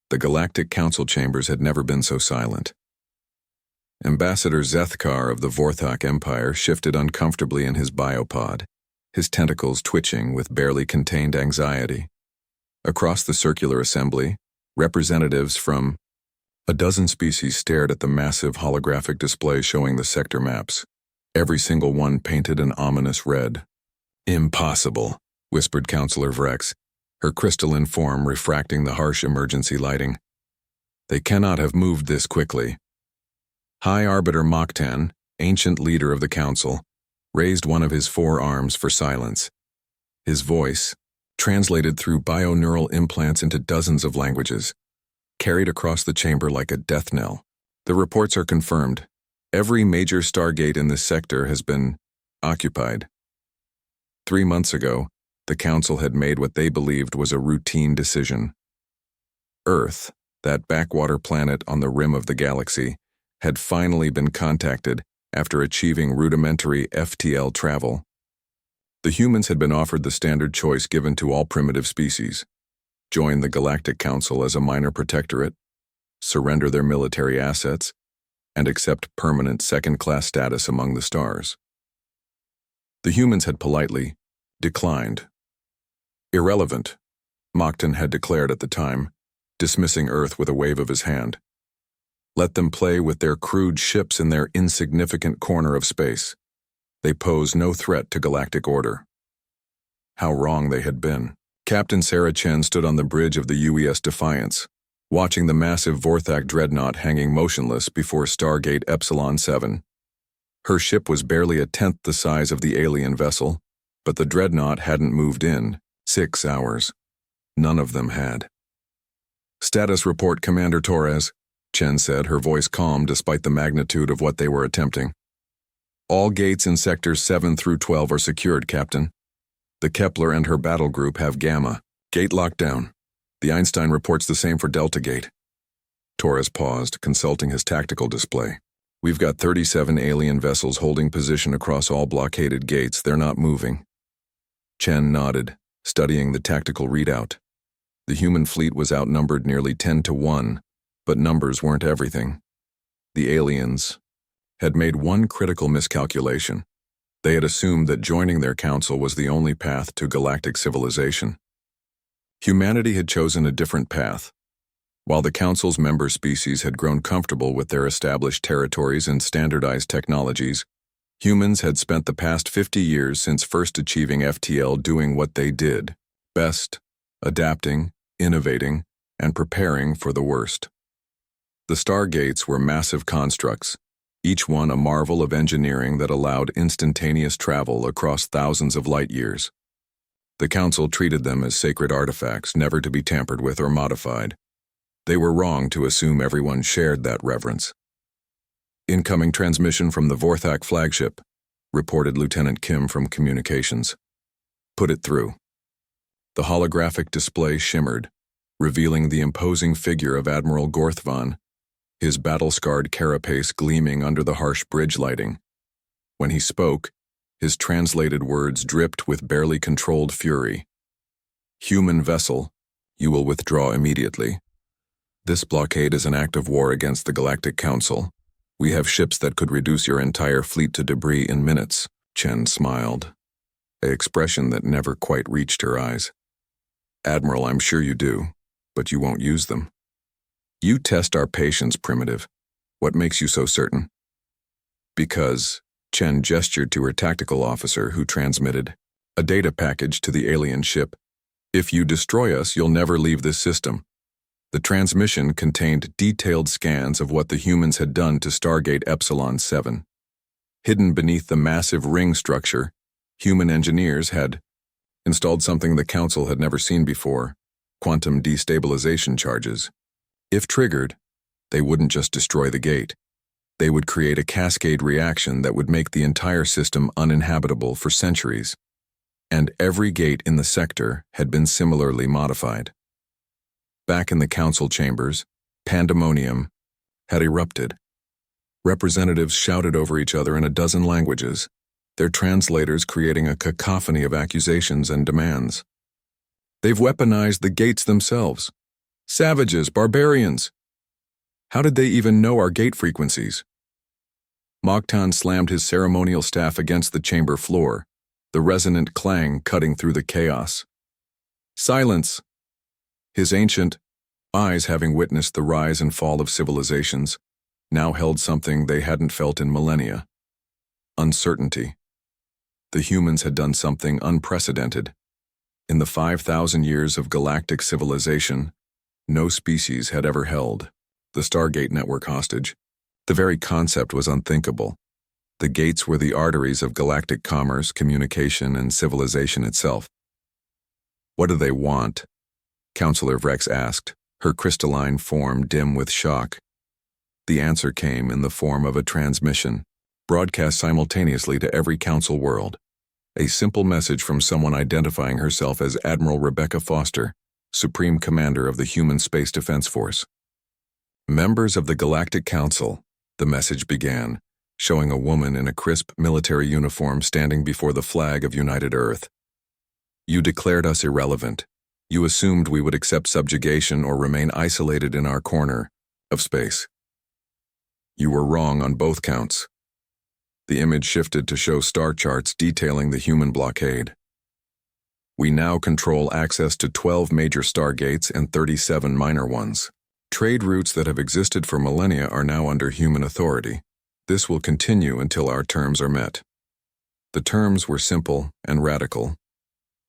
The Galactic Council chambers had never been so silent. Ambassador Zethkar of the Vorthok Empire shifted uncomfortably in his biopod, his tentacles twitching with barely contained anxiety. Across the circular assembly, representatives from a dozen species stared at the massive holographic display showing the sector maps, every single one painted an ominous red. "Impossible," whispered Counselor Vrex, her crystalline form refracting the harsh emergency lighting. "They cannot have moved this quickly." High Arbiter Moktan, ancient leader of the Council, raised one of his four arms for silence. His voice, translated through bioneural implants into dozens of languages, carried across the chamber like a death knell. "The reports are confirmed. Every major stargate in this sector has been occupied." 3 months ago, the Council had made what they believed was a routine decision. Earth, that backwater planet on the rim of the galaxy, had finally been contacted after achieving rudimentary FTL travel. The humans had been offered the standard choice given to all primitive species: join the Galactic Council as a minor protectorate, surrender their military assets, and accept permanent second-class status among the stars. The humans had politely declined. "Irrelevant," Moktan had declared at the time, dismissing Earth with a wave of his hand. "Let them play with their crude ships in their insignificant corner of space. They pose no threat to galactic order." How wrong they had been. Captain Sarah Chen stood on the bridge of the UES Defiance, watching the massive Vorthak dreadnought hanging motionless before Stargate Epsilon 7. Her ship was barely a tenth the size of the alien vessel, but the dreadnought hadn't moved in 6 hours. None of them had. "Status report, Commander Torres," Chen said, her voice calm despite the magnitude of what they were attempting. "All gates in sectors 7 through 12 are secured, Captain. The Kepler and her battle group have Gamma. Gate lockdown. The Einstein reports the same for Delta Gate." Torres paused, consulting his tactical display. "We've got 37 alien vessels holding position across all blockaded gates. They're not moving." Chen nodded, studying the tactical readout. The human fleet was outnumbered nearly 10 to 1, but numbers weren't everything. The aliens had made one critical miscalculation. They had assumed that joining their council was the only path to galactic civilization. Humanity had chosen a different path. While the council's member species had grown comfortable with their established territories and standardized technologies, humans had spent the past 50 years since first achieving FTL doing what they did best: adapting, innovating, and preparing for the worst. The stargates were massive constructs, each one a marvel of engineering that allowed instantaneous travel across thousands of light years. The Council treated them as sacred artifacts never to be tampered with or modified. They were wrong to assume everyone shared that reverence. "Incoming transmission from the Vorthak flagship," reported Lieutenant Kim from Communications. "Put it through." The holographic display shimmered, revealing the imposing figure of Admiral Gorthvan, his battle-scarred carapace gleaming under the harsh bridge lighting. When he spoke, his translated words dripped with barely controlled fury. "Human vessel, you will withdraw immediately. This blockade is an act of war against the Galactic Council. We have ships that could reduce your entire fleet to debris in minutes." Chen smiled, an expression that never quite reached her eyes. "Admiral, I'm sure you do, but you won't use them." "You test our patience, Primitive. What makes you so certain?" "Because," Chen gestured to her tactical officer, who transmitted a data package to the alien ship. "If you destroy us, you'll never leave this system." The transmission contained detailed scans of what the humans had done to Stargate Epsilon 7. Hidden beneath the massive ring structure, human engineers had installed something the Council had never seen before: quantum destabilization charges. If triggered, they wouldn't just destroy the gate. They would create a cascade reaction that would make the entire system uninhabitable for centuries. And every gate in the sector had been similarly modified. Back in the Council chambers, pandemonium had erupted. Representatives shouted over each other in a dozen languages, their translators creating a cacophony of accusations and demands. "They've weaponized the gates themselves. Savages, barbarians! How did they even know our gate frequencies? Mokhtan slammed his ceremonial staff against the chamber floor, the resonant clang cutting through the chaos. Silence! His ancient eyes, having witnessed the rise and fall of civilizations, now held something they hadn't felt in millennia. Uncertainty. The humans had done something unprecedented. In the 5,000 years of galactic civilization, no species had ever held the Stargate network hostage. The very concept was unthinkable. The gates were the arteries of galactic commerce, communication, and civilization itself. What do they want? Counselor Vrex asked, her crystalline form dim with shock. The answer came in the form of a transmission, broadcast simultaneously to every council world. A simple message from someone identifying herself as Admiral Rebecca Foster, Supreme Commander of the Human Space Defense Force. Members of the Galactic Council, the message began, showing a woman in a crisp military uniform standing before the flag of United Earth. You declared us irrelevant. You assumed we would accept subjugation or remain isolated in our corner of space. You were wrong on both counts. The image shifted to show star charts detailing the human blockade. We now control access to 12 major stargates and 37 minor ones. Trade routes that have existed for millennia are now under human authority. This will continue until our terms are met. The terms were simple and radical.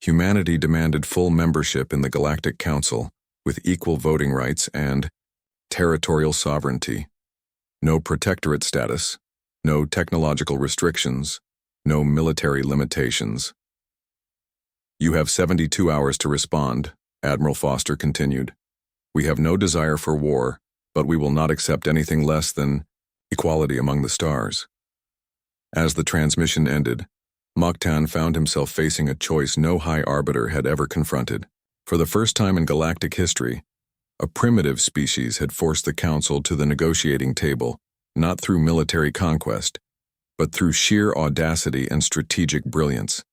Humanity demanded full membership in the Galactic Council, with equal voting rights and territorial sovereignty. No protectorate status, no technological restrictions, no military limitations. You have 72 hours to respond, Admiral Foster continued. We have no desire for war, but we will not accept anything less than equality among the stars. As the transmission ended, Mokhtan found himself facing a choice no High Arbiter had ever confronted. For the first time in galactic history, a primitive species had forced the Council to the negotiating table, not through military conquest, but through sheer audacity and strategic brilliance.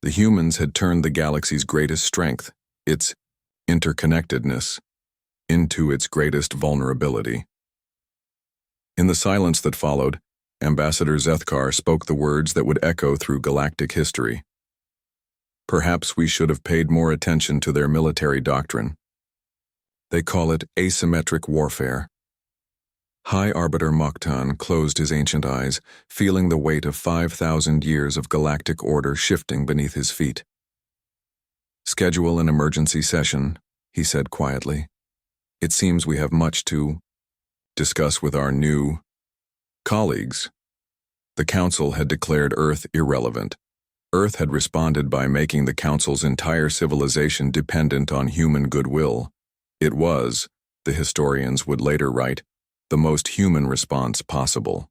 The humans had turned the galaxy's greatest strength, its interconnectedness, into its greatest vulnerability. In the silence that followed, Ambassador Zethkar spoke the words that would echo through galactic history. Perhaps we should have paid more attention to their military doctrine. They call it asymmetric warfare. High Arbiter Mokhtan closed his ancient eyes, feeling the weight of 5,000 years of galactic order shifting beneath his feet. Schedule an emergency session, he said quietly. It seems we have much to discuss with our new colleagues. The Council had declared Earth irrelevant. Earth had responded by making the Council's entire civilization dependent on human goodwill. It was, the historians would later write, the most human response possible.